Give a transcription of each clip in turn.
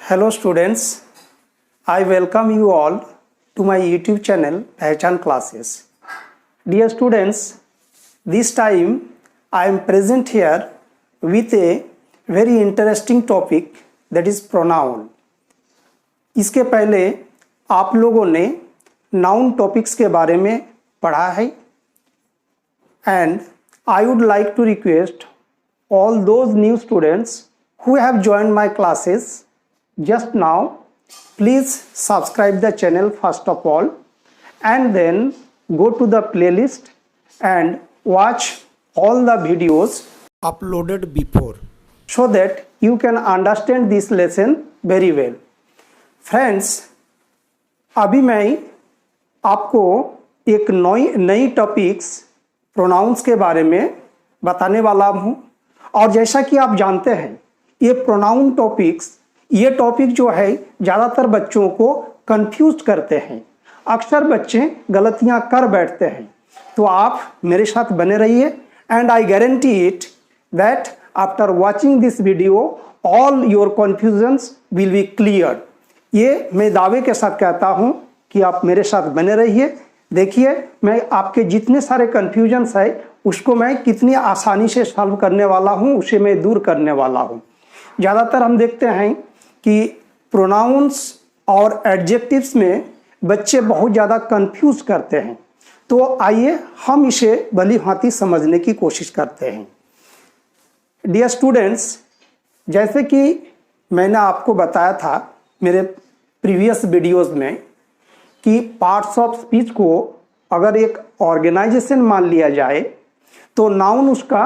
Hello students, I welcome you all to my YouTube channel Pehchan Classes. Dear students, this time I am present here with a very interesting topic that is pronoun. इसके पहले आप लोगों ने noun topics के बारे में पढ़ा है and I would like to request all those new students who have joined my classes just now, please subscribe the channel first of all and then go to the playlist and watch all the videos uploaded before so that you can understand this lesson very well. Friends, अभी मैं आपको एक नई topics pronounce के बारे में बताने वाला हूँ और जैसा कि आप जानते हैं ये प्रोनाउन टॉपिक्स ये टॉपिक जो है ज़्यादातर बच्चों को कंफ्यूज करते हैं। अक्सर बच्चे गलतियां कर बैठते हैं, तो आप मेरे साथ बने रहिए and I guarantee it that after watching this video all your confusions will be clear. ये मैं दावे के साथ कहता हूँ कि आप मेरे साथ बने रहिए। देखिए मैं आपके जितने सारे कन्फ्यूजन्स है उसको मैं कितनी आसानी से सॉल्व करने वाला हूँ, उसे मैं दूर करने वाला हूँ। ज़्यादातर हम देखते हैं कि प्रोनाउंस और एडजेक्टिव्स में बच्चे बहुत ज़्यादा कंफ्यूज करते हैं, तो आइए हम इसे भली भांति समझने की कोशिश करते हैं। डियर स्टूडेंट्स, जैसे कि मैंने आपको बताया था मेरे प्रीवियस वीडियोस में कि पार्ट्स ऑफ स्पीच को अगर एक ऑर्गेनाइजेशन मान लिया जाए तो नाउन उसका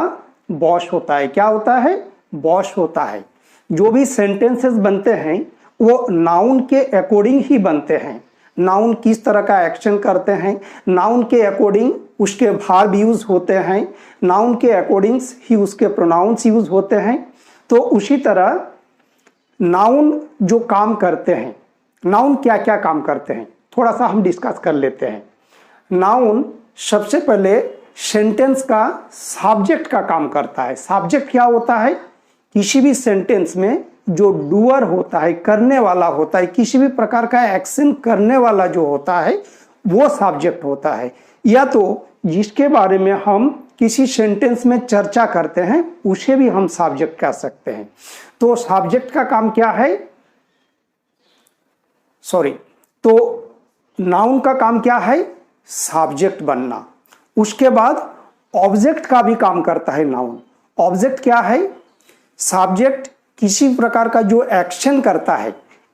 बॉस होता है। क्या होता है? बॉस होता है। जो भी सेंटेंसेस बनते हैं वो नाउन के अकॉर्डिंग ही बनते हैं। नाउन किस तरह का एक्शन करते हैं, नाउन के अकॉर्डिंग उसके वर्ब यूज होते हैं, नाउन के अकॉर्डिंग ही उसके प्रोनाउंस यूज होते हैं। तो उसी तरह नाउन जो काम करते हैं, नाउन क्या क्या काम करते हैं थोड़ा सा हम डिस्कस कर लेते हैं। नाउन सबसे पहले सेंटेंस का सब्जेक्ट का काम करता है। सब्जेक्ट क्या होता है? किसी भी सेंटेंस में जो डूअर होता है, करने वाला होता है, किसी भी प्रकार का एक्शन करने वाला जो होता है वो सब्जेक्ट होता है, या तो जिसके बारे में हम किसी सेंटेंस में चर्चा करते हैं उसे भी हम सब्जेक्ट कह सकते हैं। तो सब्जेक्ट का काम क्या है? तो नाउन का काम क्या है? सब्जेक्ट बनना। उसके बाद ऑब्जेक्ट का भी काम करता है नाउन। ऑब्जेक्ट क्या है? सब्जेक्ट किसी प्रकार का जो एक्शन करता है,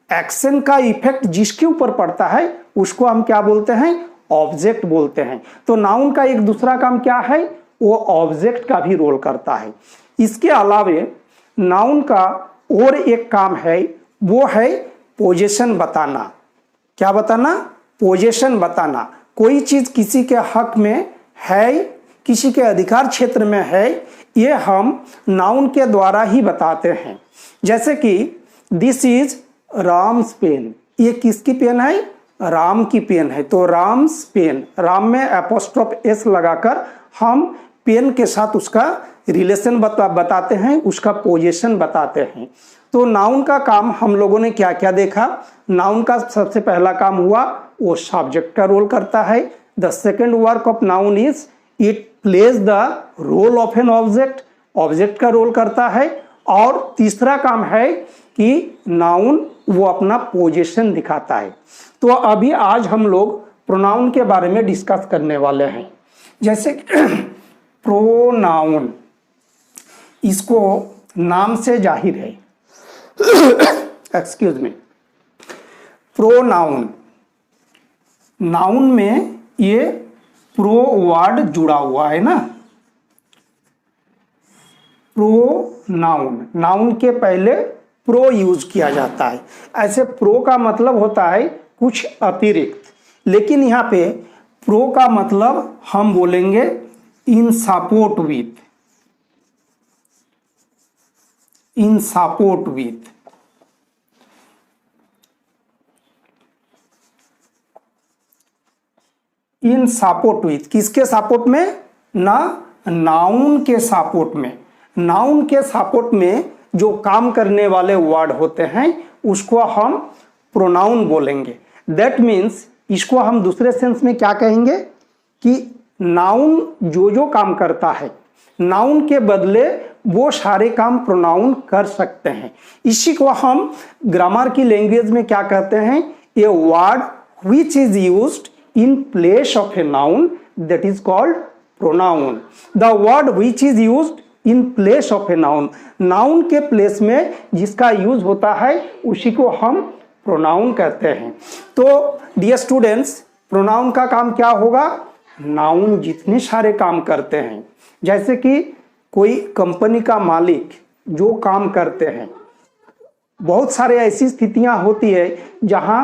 एक्शन का इफेक्ट जिसके ऊपर पड़ता है उसको हम क्या बोलते हैं? ऑब्जेक्ट बोलते हैं। तो नाउन का एक दूसरा काम क्या है? वो ऑब्जेक्ट का भी रोल करता है। इसके अलावे नाउन का और एक काम है, वो है पोजीशन बताना। क्या बताना? पोजीशन बताना। कोई चीज किसी के हक में है, किसी के अधिकार क्षेत्र में है, ये हम नाउन के द्वारा ही बताते हैं। जैसे कि दिस इज राम्स पेन। ये किसकी पेन है? राम की पेन है। तो राम्स पेन, राम में एपोस्ट्रोफ एस लगाकर हम पेन के साथ उसका रिलेशन बताते हैं, उसका पोजीशन बताते हैं। तो नाउन का काम हम लोगों ने क्या क्या देखा? नाउन का सबसे पहला काम हुआ वो सब्जेक्ट का रोल करता है। The second work of noun is it plays the role of an object, object का रोल करता है। और तीसरा काम है कि नाउन वो अपना पोजीशन दिखाता है। तो अभी आज हम लोग प्रोनाउन के बारे में डिस्कस करने वाले हैं। जैसे प्रोनाउन, इसको नाम से जाहिर है एक्सक्यूज मी, प्रोनाउन, नाउन में ये प्रो वर्ड जुड़ा हुआ है ना। प्रोनाउन, नाउन के पहले प्रो यूज किया जाता है। ऐसे प्रो का मतलब होता है कुछ अतिरिक्त, लेकिन यहाँ पे प्रो का मतलब हम बोलेंगे इन support with, in support with. In support with किसके सपोर्ट में? ना नाउन के सपोर्ट में। नाउन के सपोर्ट में जो काम करने वाले वर्ड होते हैं उसको हम प्रोनाउन बोलेंगे। दैट मीन्स इसको हम दूसरे सेंस में क्या कहेंगे कि नाउन जो जो काम करता है, नाउन के बदले वो सारे काम प्रोनाउन कर सकते हैं। इसी को हम ग्रामर की लैंग्वेज में क्या कहते हैं, a word which is used in place of a noun that is called pronoun। the word which is used in place of a noun, noun के प्लेस में जिसका यूज होता है उसी को हम प्रोनाउन कहते हैं। तो डियर स्टूडेंट्स, प्रोनाउन का काम क्या होगा, नाउन जितने सारे काम करते हैं, जैसे कि कोई कंपनी का मालिक जो काम करते हैं, बहुत सारे ऐसी स्थितियां होती है जहां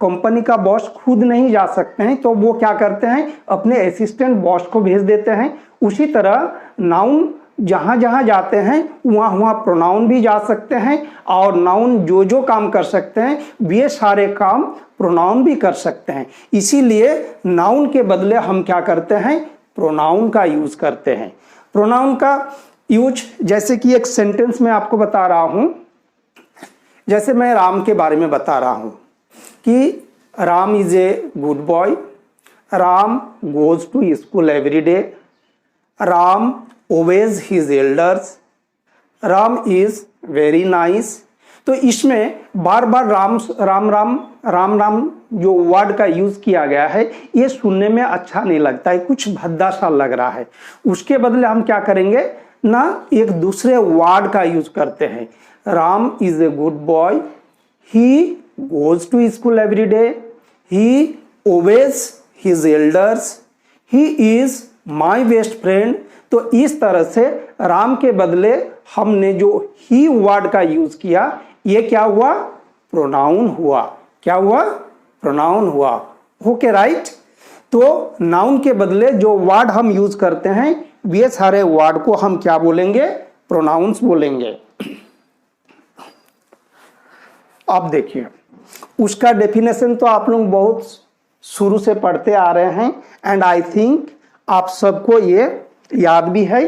कंपनी का बॉस खुद नहीं जा सकते हैं, तो वो क्या करते हैं, अपने असिस्टेंट बॉस को भेज देते हैं। उसी तरह नाउन जहां जहां जाते हैं वहां वहां प्रोनाउन भी जा सकते हैं, और नाउन जो जो काम कर सकते हैं वे सारे काम प्रोनाउन भी कर सकते हैं। इसीलिए नाउन के बदले हम क्या करते हैं, प्रोनाउन का यूज करते हैं। प्रोनाउन का यूज जैसे कि एक सेंटेंस में आपको बता रहा हूं, जैसे मैं राम के बारे में बता रहा हूं कि Ram is a good boy, Ram goes to school every day, Ram obeys his elders, Ram is very nice. तो इसमें बार बार राम राम राम राम राम जो वर्ड का यूज किया गया है, ये सुनने में अच्छा नहीं लगता है, कुछ भद्दा सा लग रहा है। उसके बदले हम क्या करेंगे ना, एक दूसरे वर्ड का यूज करते हैं। Ram is a good boy, he goes to school every day, he obeys his elders, he is my best friend। तो इस तरह से राम के बदले हमने जो ही वर्ड का यूज किया, ये क्या हुआ, प्रोनाउन हुआ। क्या हुआ, प्रोनाउन हुआ। Okay right. तो नाउन के बदले जो वर्ड हम यूज करते हैं वे सारे वर्ड को हम क्या बोलेंगे, प्रोनाउंस बोलेंगे। अब देखिए उसका डेफिनेशन तो आप लोग बहुत शुरू से पढ़ते आ रहे हैं, एंड आई थिंक आप सबको ये याद भी है,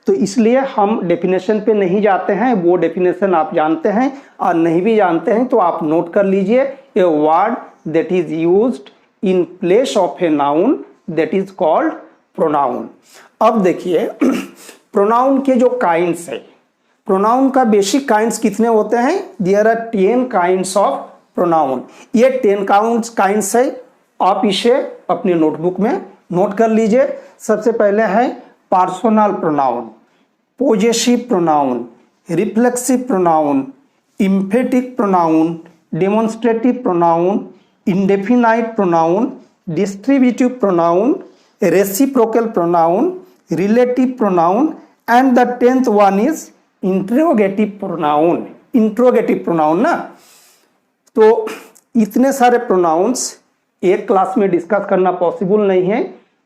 तो इसलिए हम डेफिनेशन पे नहीं जाते हैं। वो डेफिनेशन आप जानते हैं, और नहीं भी जानते हैं तो आप नोट कर लीजिए। A word that is used in place of a noun that is called pronoun. अब देखिए प्रोनाउन के जो काइंड्स है, प्रोनाउन का बेसिक काइंड्स कितने होते हैं, there are 10 kinds of pronoun. ये 10 काइंड्स है, आप इसे अपनी नोटबुक में नोट कर लीजिए। सबसे पहले है personal pronoun, possessive pronoun, reflexive pronoun, emphatic pronoun, demonstrative pronoun, indefinite pronoun, distributive pronoun, reciprocal pronoun, relative pronoun, and the 10th one is interrogative pronoun. Interrogative pronoun ना, तो इतने सारे प्रोनाउंस एक क्लास में डिस्कस करना पॉसिबल नहीं है।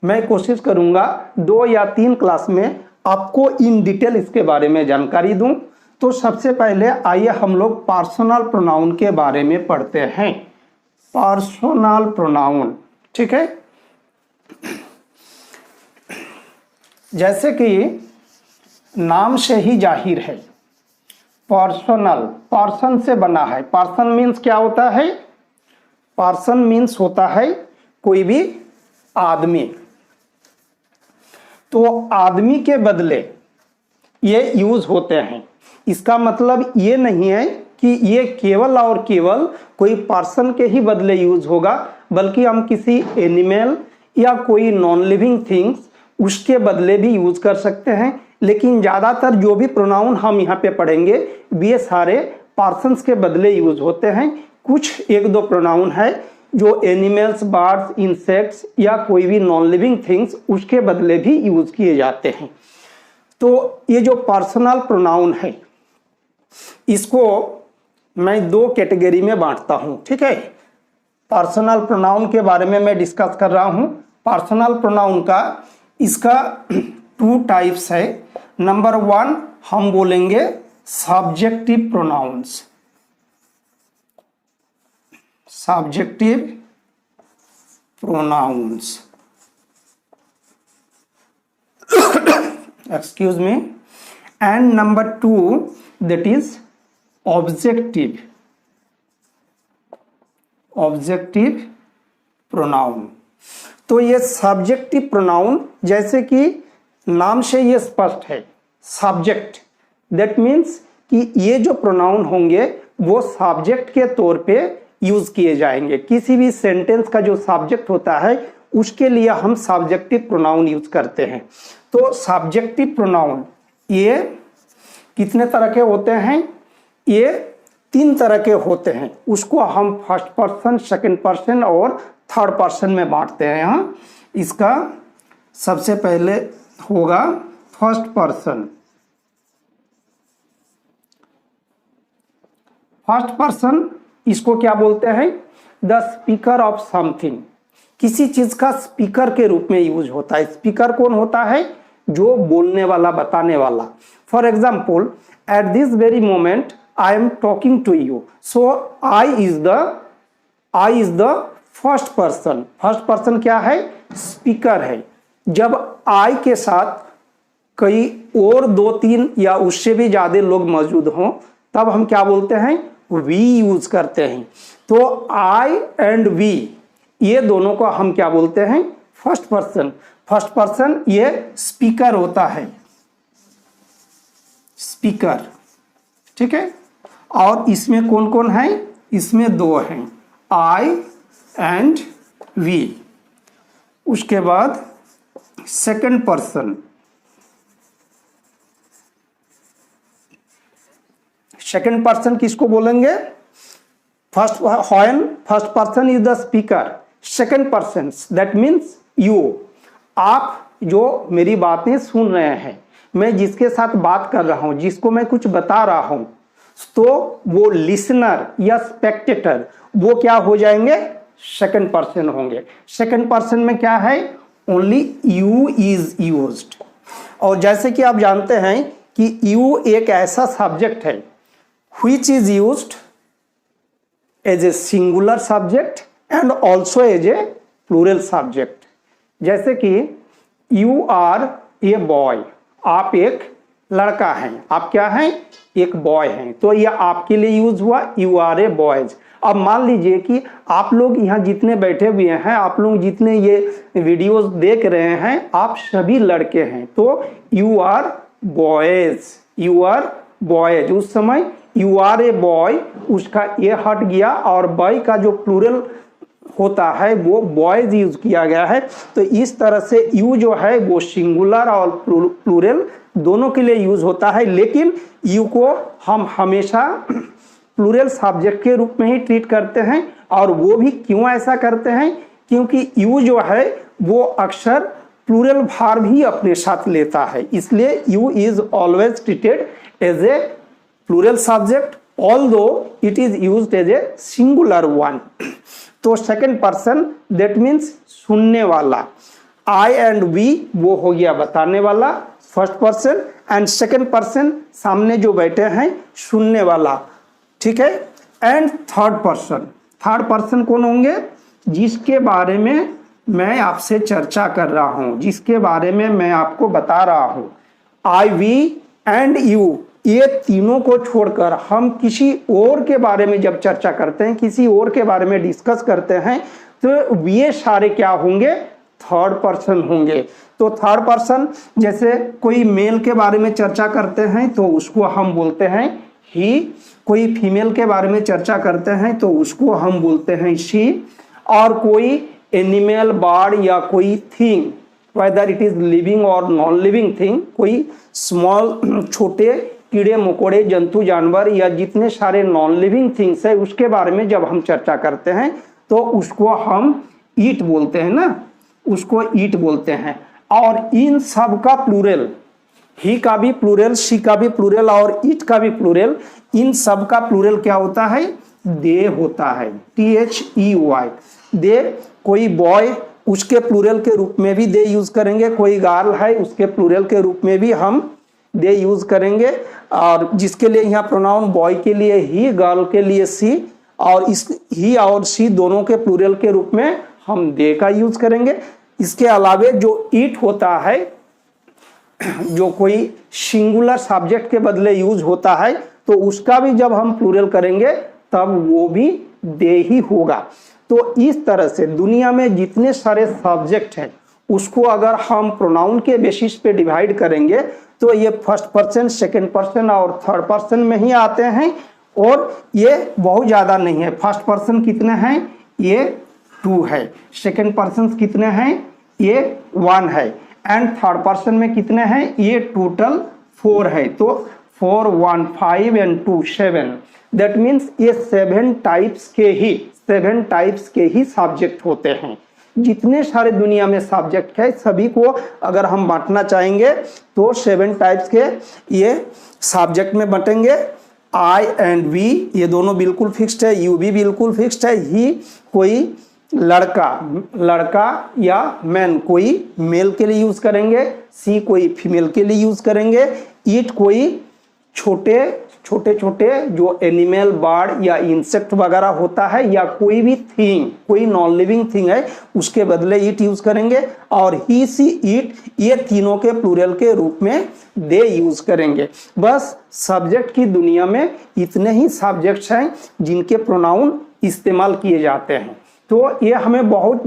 मैं कोशिश करूंगा 2 या 3 क्लास में आपको इन डिटेल इसके बारे में जानकारी दूं। तो सबसे पहले आइए हम लोग पर्सनल प्रोनाउन के बारे में पढ़ते हैं। पर्सनल प्रोनाउन, ठीक है। जैसे कि नाम से ही जाहिर है, पर्सनल पर्सन से बना है। पर्सन मीन्स क्या होता है, पर्सन मीन्स होता है कोई भी आदमी। तो आदमी के बदले ये यूज होते हैं। इसका मतलब ये नहीं है कि ये केवल और केवल कोई पर्सन के ही बदले यूज होगा, बल्कि हम किसी एनिमल या कोई नॉन लिविंग थिंग्स उसके बदले भी यूज कर सकते हैं। लेकिन ज़्यादातर जो भी प्रोनाउन हम यहाँ पे पढ़ेंगे वे सारे पर्सन्स के बदले यूज होते हैं। कुछ 1-2 प्रोनाउन है जो एनिमल्स, बर्ड्स, इंसेक्ट्स या कोई भी नॉन लिविंग थिंग्स उसके बदले भी यूज किए जाते हैं। तो ये जो पर्सनल प्रोनाउन है इसको मैं 2 कैटेगरी में बांटता हूँ, ठीक है। पर्सनल प्रोनाउन के बारे में मैं डिस्कस कर रहा हूँ। पर्सनल प्रोनाउन का इसका 2 टाइप्स है। नंबर 1 हम बोलेंगे subjective pronouns. Subjective pronouns, excuse me, and number 2 that is objective objective pronoun. तो ये सब्जेक्टिव प्रोनाउन, जैसे कि नाम से ये स्पष्ट है, सब्जेक्ट, दैट मीन्स कि ये जो प्रोनाउन होंगे वो सब्जेक्ट के तौर पे यूज किए जाएंगे। किसी भी सेंटेंस का जो सब्जेक्ट होता है उसके लिए हम सब्जेक्टिव प्रोनाउन यूज करते हैं। तो सब्जेक्टिव प्रोनाउन ये कितने तरह के होते हैं? ये 3 तरह के होते हैं। उसको हम फर्स्ट पर्सन, सेकंड पर्सन और थर्ड पर्सन में बांटते हैं। यहाँ इसका सबसे पहले होगा फर्स्ट पर्सन। फर्स्ट पर्सन इसको क्या बोलते हैं? The speaker of something. किसी चीज का स्पीकर के रूप में यूज होता है। स्पीकर कौन होता है? जो बोलने वाला, बताने वाला। For example, at this very moment I am talking to you, so I is the first person. First person क्या है? स्पीकर है। जब आई के साथ कई और 2-3 या उससे भी ज्यादा लोग मौजूद हों तब हम क्या बोलते हैं? वी यूज करते हैं। तो आई एंड वी, ये दोनों को हम क्या बोलते हैं? First person. फर्स्ट पर्सन ये स्पीकर होता है, स्पीकर, ठीक है। और इसमें कौन कौन है? इसमें 2 हैं, आई एंड वी। उसके बाद सेकंड पर्सन। सेकंड पर्सन किसको बोलेंगे? First person is the speaker, second person that means you. आप जो मेरी बातें सुन रहे हैं, मैं जिसके साथ बात कर रहा हूं, जिसको मैं कुछ बता रहा हूं, तो वो लिसनर या स्पेक्टेटर वो क्या हो जाएंगे? सेकंड पर्सन होंगे। सेकंड पर्सन में क्या है? Only you is used. और जैसे कि आप जानते हैं कि यू एक ऐसा सब्जेक्ट है which is used as a singular subject and also as a plural subject। जैसे कि you are a boy, आप एक लड़का हैं। आप क्या हैं? एक बॉय हैं। तो यह आपके लिए यूज हुआ, you are a boys। अब मान लीजिए कि आप लोग यहाँ जितने बैठे हुए हैं, आप लोग जितने ये वीडियोस देख रहे हैं, आप सभी लड़के हैं। तो you are boys, you are boys। उस समय यू आर ए बॉय, उसका ये हट गया और बॉय का जो प्लूरल होता है वो बॉयज यूज किया गया है। तो इस तरह से यू जो है वो सिंगुलर और प्लूरल दोनों के लिए यूज होता है, लेकिन यू को हम हमेशा प्लूरल सब्जेक्ट के रूप में ही ट्रीट करते हैं। और वो भी क्यों ऐसा करते हैं? क्योंकि यू जो है वो अक्सर प्लूरल भार भी अपने साथ लेता है, इसलिए you is always treated as a plural subject although it is used as a singular one। तो सेकंड पर्सन दैट मीन्स सुनने वाला। आई एंड वी वो हो गया बताने वाला, first person. And second person सामने जो बैठे हैं, सुनने वाला, ठीक है। एंड थर्ड पर्सन कौन होंगे? जिसके बारे में मैं आपसे चर्चा कर रहा हूं, जिसके बारे में मैं आपको बता रहा हूं। आई, वी एंड यू, ये तीनों को छोड़कर हम किसी और के बारे में जब चर्चा करते हैं, किसी और के बारे में डिस्कस करते हैं, तो ये सारे क्या होंगे? थर्ड पर्सन होंगे। तो थर्ड पर्सन, जैसे कोई मेल के बारे में चर्चा करते हैं तो उसको हम बोलते हैं ही। कोई फीमेल के बारे में चर्चा करते हैं तो उसको हम बोलते हैं शी। और कोई एनिमल, बर्ड या कोई thing, whether it is living और नॉन लिविंग थिंग, कोई स्मॉल छोटे कीड़े मकोड़े, जंतु जानवर या जितने सारे नॉन लिविंग थिंग्स है उसके बारे में जब हम चर्चा करते हैं तो उसको हम ईट बोलते हैं ना, उसको ईट बोलते हैं। और इन सब का प्लूरल, ही का भी प्लूरल, शी का भी प्लूरल और ईट का भी प्लूरल, इन सब का प्लूरल क्या होता है? दे होता है, THEY। दे, कोई बॉय उसके प्लूरल के रूप में भी दे यूज करेंगे, कोई गर्ल है उसके प्लूरल के रूप में भी हम दे यूज करेंगे। और जिसके लिए यहाँ प्रोनाउन बॉय के लिए ही, गर्ल के लिए सी, और इस ही और सी दोनों के प्लूरल के रूप में हम दे का यूज करेंगे। इसके अलावे जो ईट होता है, जो कोई सिंगुलर सब्जेक्ट के बदले यूज होता है, तो उसका भी जब हम प्लूरल करेंगे तब वो भी दे ही होगा। तो इस तरह से दुनिया में जितने सारे सब्जेक्ट हैं उसको अगर हम प्रोनाउन के बेसिस पे डिवाइड करेंगे तो ये फर्स्ट पर्सन, सेकंड पर्सन और थर्ड पर्सन में ही आते हैं, और ये बहुत ज़्यादा नहीं है। फर्स्ट पर्सन कितने हैं? ये 2 है। सेकंड पर्सन कितने हैं? ये 1 है। एंड थर्ड पर्सन में कितने हैं? ये टोटल 4 है। तो 4, 1, 5 एंड 2, 7। दैट मीन्स ये 7 टाइप्स के ही सब्जेक्ट होते हैं। जितने सारे दुनिया में सब्जेक्ट है सभी को अगर हम बांटना चाहेंगे तो 7 टाइप्स के ये सब्जेक्ट में बांटेंगे। आई एंड वी ये दोनों बिल्कुल फिक्स्ड है, यू भी बिल्कुल फिक्स्ड है। ही कोई लड़का या मैन कोई मेल के लिए यूज करेंगे, सी कोई फीमेल के लिए यूज करेंगे, ईट कोई छोटे छोटे जो एनिमल, बर्ड या इंसेक्ट वगैरह होता है, या कोई भी थिंग, कोई नॉन लिविंग थिंग है उसके बदले ईट यूज करेंगे। और ही, सी, ईट ये तीनों के प्लूरल के रूप में दे यूज करेंगे। बस सब्जेक्ट की दुनिया में इतने ही सब्जेक्ट्स हैं जिनके प्रोनाउन इस्तेमाल किए जाते हैं। तो ये हमें बहुत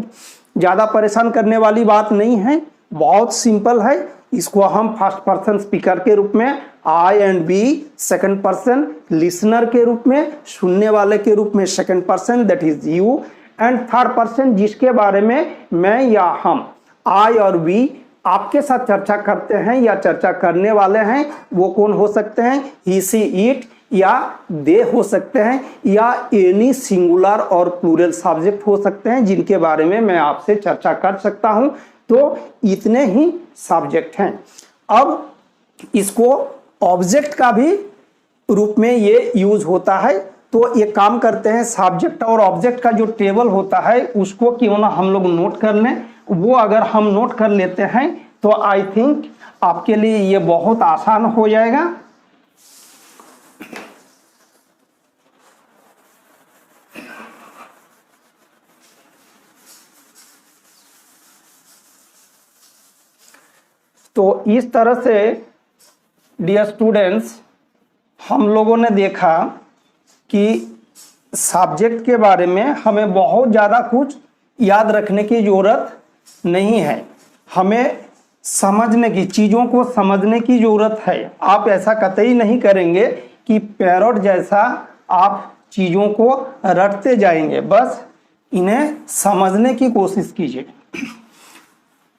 ज़्यादा परेशान करने वाली बात नहीं है, बहुत सिंपल है। इसको हम फर्स्ट पर्सन स्पीकर के रूप में, I and we second person, listener के रूप में, सुनने वाले के रूप में second person that is you, and third person जिसके बारे में मैं या हम, आई और वी आपके साथ चर्चा करते हैं या चर्चा करने वाले हैं, वो कौन हो सकते हैं? ही, सी, इट या दे हो सकते हैं, या एनी सिंगुलर और प्लूरल सब्जेक्ट हो सकते हैं जिनके बारे में मैं आपसे चर्चा कर सकता हूं। तो इतने ही सब्जेक्ट हैं। अब इसको ऑब्जेक्ट का भी रूप में ये यूज होता है। तो ये काम करते हैं, सब्जेक्ट और ऑब्जेक्ट का जो टेबल होता है उसको क्यों ना हम लोग नोट कर लें। वो अगर हम नोट कर लेते हैं तो आई थिंक आपके लिए ये बहुत आसान हो जाएगा। तो इस तरह से डियर स्टूडेंट्स हम लोगों ने देखा कि सब्जेक्ट के बारे में हमें बहुत ज़्यादा कुछ याद रखने की ज़रूरत नहीं है, हमें समझने की, चीज़ों को समझने की ज़रूरत है। आप ऐसा कतई नहीं करेंगे कि पैरोट जैसा आप चीज़ों को रटते जाएंगे, बस इन्हें समझने की कोशिश कीजिए।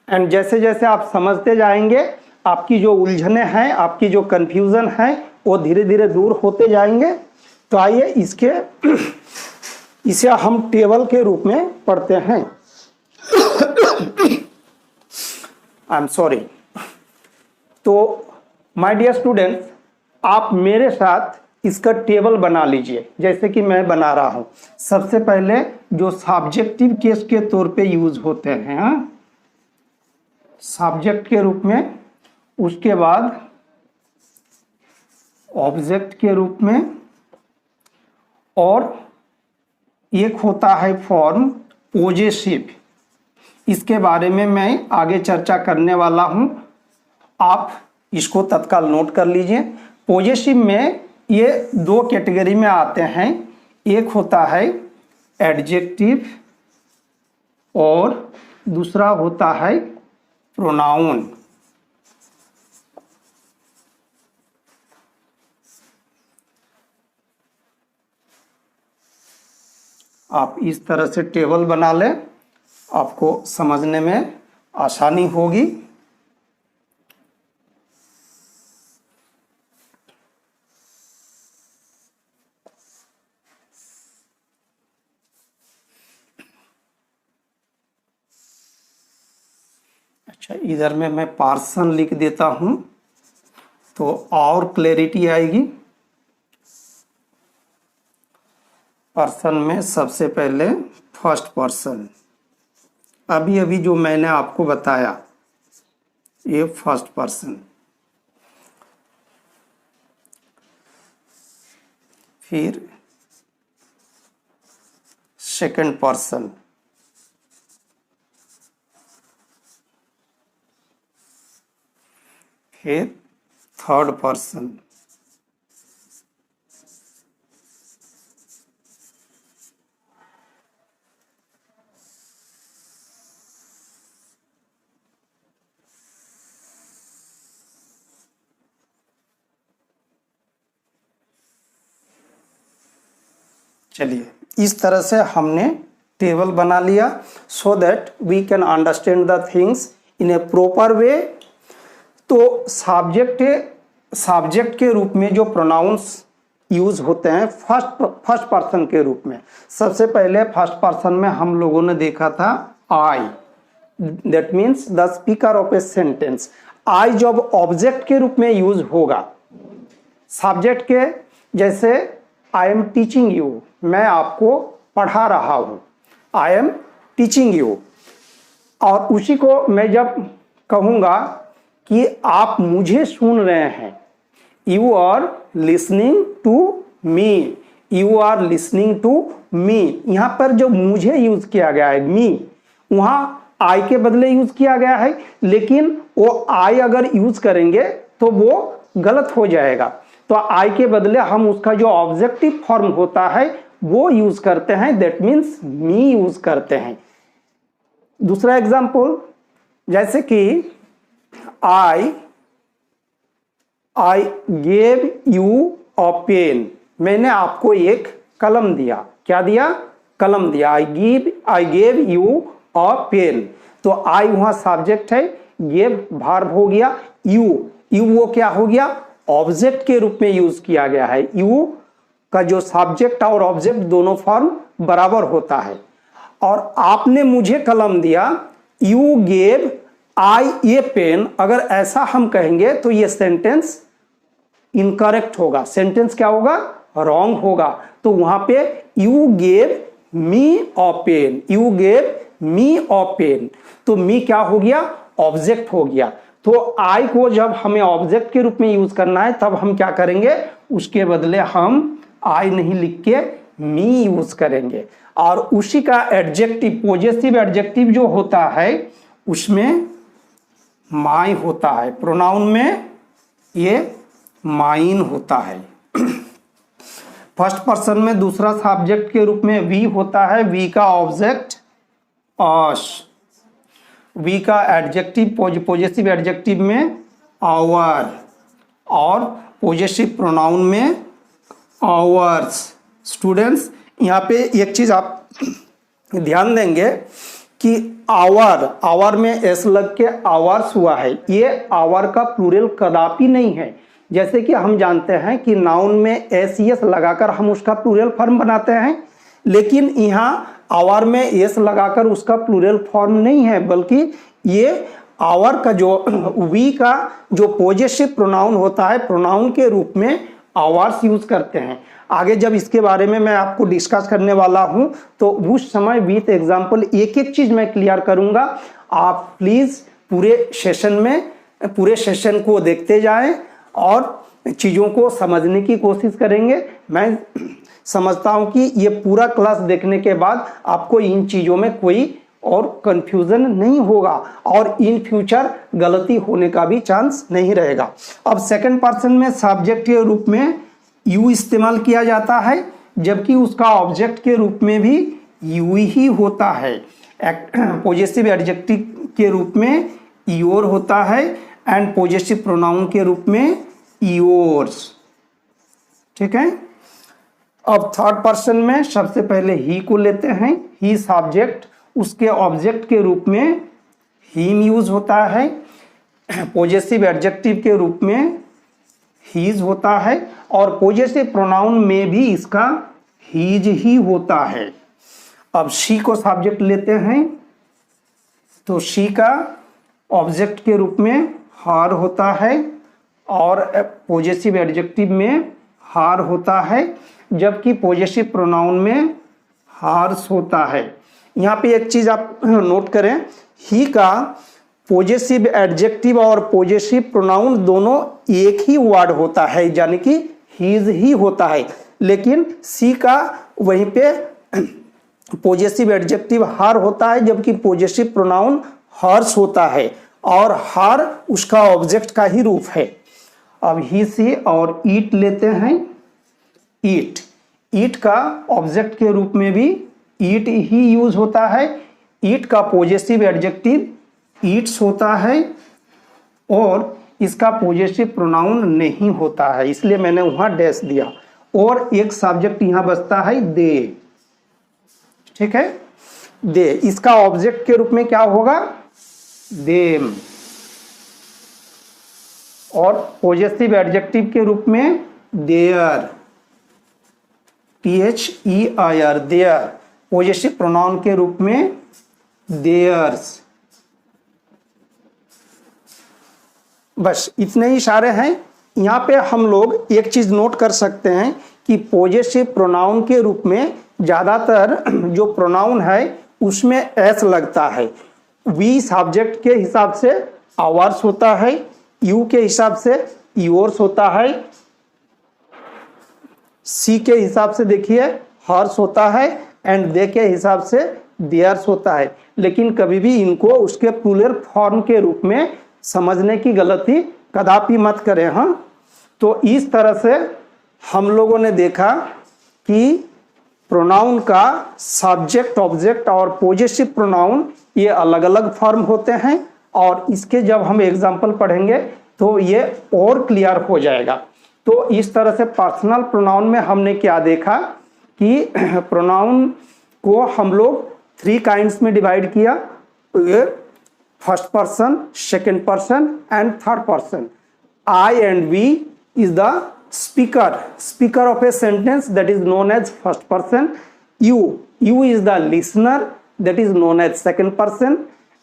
एंड जैसे जैसे आप समझते जाएंगे आपकी जो उलझने हैं, आपकी जो कंफ्यूजन है वो धीरे धीरे दूर होते जाएंगे। तो आइए इसे हम टेबल के रूप में पढ़ते हैं। I am sorry. तो माय डियर स्टूडेंट्स आप मेरे साथ इसका टेबल बना लीजिए जैसे कि मैं बना रहा हूं। सबसे पहले जो सब्जेक्टिव केस के तौर पे यूज होते हैं सब्जेक्ट के रूप में, उसके बाद ऑब्जेक्ट के रूप में, और एक होता है फॉर्म पोजेसिव। इसके बारे में मैं आगे चर्चा करने वाला हूं, आप इसको तत्काल नोट कर लीजिए। पोजेसिव में ये 2 कैटेगरी में आते हैं, एक होता है एडजेक्टिव और दूसरा होता है प्रोनाउन। आप इस तरह से टेबल बना लें, आपको समझने में आसानी होगी। अच्छा, इधर में मैं पर्सन लिख देता हूं तो और क्लैरिटी आएगी। पर्सन में सबसे पहले फर्स्ट पर्सन, अभी अभी जो मैंने आपको बताया ये फर्स्ट पर्सन, फिर सेकंड पर्सन, फिर थर्ड पर्सन, चलिए, इस तरह से हमने टेबल बना लिया so that we can understand the things in a proper way. तो सब्जेक्ट के रूप में जो प्रोनाउंस यूज होते हैं फर्स्ट पर्सन के रूप में, सबसे पहले फर्स्ट पर्सन में हम लोगों ने देखा था I, that means the speaker of a sentence. I जब ऑब्जेक्ट के रूप में यूज होगा सब्जेक्ट के, जैसे आई एम टीचिंग यू, मैं आपको पढ़ा रहा हूं, आई एम टीचिंग यू। और उसी को मैं जब कहूंगा कि आप मुझे सुन रहे हैं, you are listening to me, you are listening to me. यहां पर जो मुझे यूज किया गया है मी, वहां आई के बदले यूज किया गया है, लेकिन वो आई अगर यूज करेंगे तो वो गलत हो जाएगा। तो आई के बदले हम उसका जो ऑब्जेक्टिव फॉर्म होता है वो यूज करते हैं, दैट मीन्स मी यूज करते हैं। दूसरा एग्जांपल, जैसे कि I gave you a pen, मैंने आपको एक कलम दिया। क्या दिया? कलम दिया। I gave you a pen. तो आई वहां सब्जेक्ट है, गेव वर्ब हो गया, यू वो क्या हो गया? ऑब्जेक्ट के रूप में यूज किया गया है। यू का जो सब्जेक्ट और ऑब्जेक्ट दोनों फॉर्म बराबर होता है। और आपने मुझे कलम दिया, you gave I a pen, अगर ऐसा हम कहेंगे तो ये सेंटेंस इनकरेक्ट होगा, सेंटेंस क्या होगा? रॉन्ग होगा। तो वहां पे you gave me a pen, you gave me a pen, तो मी क्या हो गया? ऑब्जेक्ट हो गया। तो आई को जब हमें ऑब्जेक्ट के रूप में यूज करना है तब हम क्या करेंगे? उसके बदले हम आई नहीं लिख के मी यूज करेंगे। और उसी का एडजेक्टिव, पॉजेसिव एडजेक्टिव जो होता है उसमें माई होता है, प्रोनाउन में ये माइन होता है। फर्स्ट पर्सन में दूसरा सब्जेक्ट के रूप में वी होता है, वी का ऑब्जेक्ट अस, वी का एडजेक्टिव पॉजेसिव एडजेक्टिव में आवर, और पॉजेसिव प्रोनाउन में आवर्स। स्टूडेंट्स, यहाँ पे एक चीज आप ध्यान देंगे कि आवर में एस लग के आवर्स हुआ है, ये आवर का प्लूरल कदापि नहीं है। जैसे कि हम जानते हैं कि नाउन में एस यस लगाकर हम उसका प्लूरल फॉर्म बनाते हैं, लेकिन यहाँ आवर में एस लगाकर उसका प्लूरल फॉर्म नहीं है, बल्कि ये आवर का जो वी का जो पॉजेसिव प्रोनाउन होता है, प्रोनाउन के रूप में आवर्स यूज करते हैं। आगे जब इसके बारे में मैं आपको डिस्कस करने वाला हूं तो उस समय विथ एग्जांपल एक एक चीज मैं क्लियर करूंगा। आप प्लीज पूरे सेशन को देखते जाएं और चीजों को समझने की कोशिश करेंगे। मैं समझता हूं कि ये पूरा क्लास देखने के बाद आपको इन चीजों में कोई और कंफ्यूजन नहीं होगा और इन फ्यूचर गलती होने का भी चांस नहीं रहेगा। अब सेकंड पर्सन में सब्जेक्ट के रूप में यू इस्तेमाल किया जाता है, जबकि उसका ऑब्जेक्ट के रूप में भी यू ही होता है। पॉजेसिव एडजेक्टिव के रूप में योर होता है एंड पॉजेसिव प्रोनाउन के रूप में योर्स। ठीक है। अब थर्ड पर्सन में सबसे पहले ही को लेते हैं, ही सब्जेक्ट, उसके ऑब्जेक्ट के रूप में हिम यूज होता है। पॉजेसिव एडजेक्टिव के रूप में हीज होता है और पॉजेसिव प्रोनाउन में भी इसका हीज ही होता है। अब शी को सब्जेक्ट लेते हैं तो शी का ऑब्जेक्ट के रूप में हर होता है और पॉजेसिव एडजेक्टिव में हार होता है, जबकि पॉजेसिव प्रोनाउन में हार्स होता है। यहाँ पे एक चीज आप नोट करें, ही का पॉजेसिव एडजेक्टिव और पॉजेसिव प्रोनाउन दोनों एक ही वर्ड होता है, यानी कि हीज ही होता है, लेकिन सी का वहीं पे पॉजेसिव एडजेक्टिव हर होता है, जबकि पॉजेसिव प्रोनाउन हर्स होता है और हर उसका ऑब्जेक्ट का ही रूप है। अब ही सी और ईट लेते हैं। ईट का ऑब्जेक्ट के रूप में भी ईट ही यूज होता है। ईट का पॉजेसिव एडजेक्टिव ईट्स होता है और इसका पॉजेसिव प्रोनाउन नहीं होता है, इसलिए मैंने वहां डैश दिया। और एक सब्जेक्ट यहां बचता है दे। ठीक है, दे, इसका ऑब्जेक्ट के रूप में क्या होगा, देम, और पॉजेसिव एडजेक्टिव के रूप में their, THEIR, their. Possessive pronoun के रूप में देयर्स। बस इतने ही इशारे हैं। यहाँ पे हम लोग एक चीज नोट कर सकते हैं कि पॉजेसिव प्रोनाउन के रूप में ज्यादातर जो प्रोनाउन है उसमें एस लगता है। वी सब्जेक्ट के हिसाब से आवर्स होता है, यू के हिसाब से योर्स होता है, सी के हिसाब से देखिए हर्स होता है, एंड दे के हिसाब से देयर्स होता है। लेकिन कभी भी इनको उसके प्लूरल फॉर्म के रूप में समझने की गलती कदापि मत करें। हाँ, तो इस तरह से हम लोगों ने देखा कि प्रोनाउन का सब्जेक्ट, ऑब्जेक्ट और पॉजेसिव प्रोनाउन ये अलग अलग फॉर्म होते हैं, और इसके जब हम एग्जाम्पल पढ़ेंगे तो ये और क्लियर हो जाएगा। तो इस तरह से पर्सनल प्रोनाउन में हमने क्या देखा कि प्रोनाउन को हम लोग 3 काइंड्स में डिवाइड किया, first person, second person and third person. I and we is the speaker of a sentence, that is known as first person. You is the listener, that is known as second person.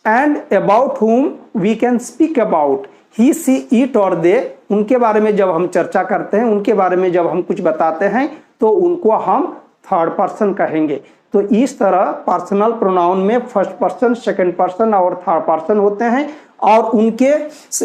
And about whom we can speak about, he, she, it और they, उनके बारे में जब हम चर्चा करते हैं, उनके बारे में जब हम कुछ बताते हैं तो उनको हम थर्ड पर्सन कहेंगे। तो इस तरह पर्सनल प्रोनाउन में फर्स्ट पर्सन, सेकंड पर्सन और थर्ड पर्सन होते हैं, और उनके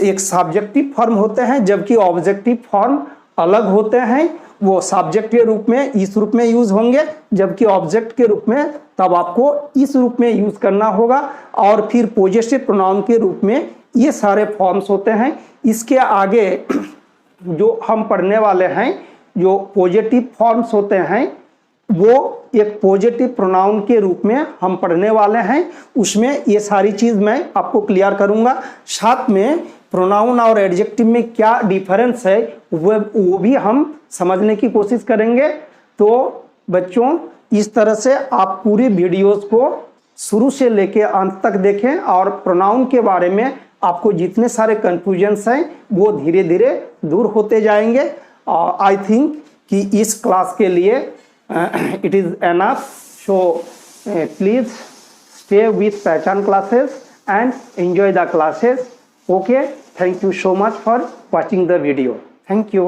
एक सब्जेक्टिव फॉर्म होते हैं, जबकि ऑब्जेक्टिव फॉर्म अलग होते हैं। वो सब्जेक्ट के रूप में इस रूप में यूज होंगे, जबकि ऑब्जेक्ट के रूप में तब आपको इस रूप में यूज करना होगा। और फिर पॉजेसिव प्रोनाउन के रूप में ये सारे फॉर्म्स होते हैं। इसके आगे जो हम पढ़ने वाले हैं, जो पॉजिटिव फॉर्म्स होते हैं, वो एक पॉजिटिव प्रोनाउन के रूप में हम पढ़ने वाले हैं। उसमें ये सारी चीज मैं आपको क्लियर करूंगा। साथ में प्रोनाउन और एडजेक्टिव में क्या डिफरेंस है वो भी हम समझने की कोशिश करेंगे। तो बच्चों, इस तरह से आप पूरी वीडियोस को शुरू से लेके अंत तक देखें, और प्रोनाउन के बारे में आपको जितने सारे कंफ्यूजन्स हैं वो धीरे धीरे दूर होते जाएंगे। आई थिंक कि इस क्लास के लिए it is enough. So please stay with Pehchan classes and enjoy the classes. Okay, thank you so much for watching the video. Thank you.